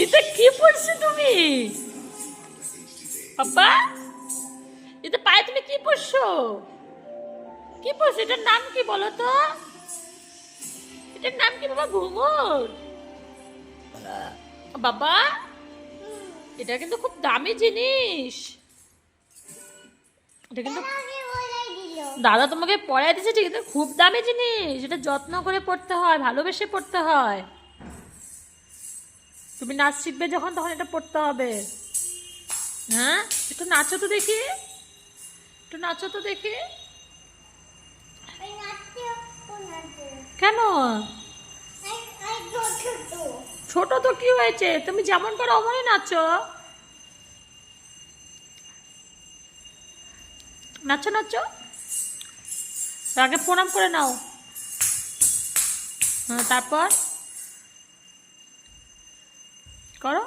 এটা কি পড়ছো তুমি বাবা? এটা পায়ে তুমি কি পড়ছো? কি পড়ছো? এটার নাম কি বলো তো? এটার নাম কি বাবা? ঘুঙুর বাবা? এটা কিন্তু খুব দামি জিনিস। এটা কিন্তু দাদা তোমাকে পড়াই দিয়েছে ঠিক, কিন্তু খুব দামি জিনিস। এটা যত্ন করে পড়তে হয়, ভালোবেসে পড়তে হয়। তুমি নাচ শিখবে যখন, তখন এটা পড়তে হবে। হ্যাঁ, একটু নাচো তো দেখি, একটু নাচো তো দেখি। কেন? ছোট তো কি হয়েছে? তুমি যেমন করো অমনই নাচো। নাচো নাচো, আগে প্রণাম করে নাও। হ্যাঁ, তারপর করো।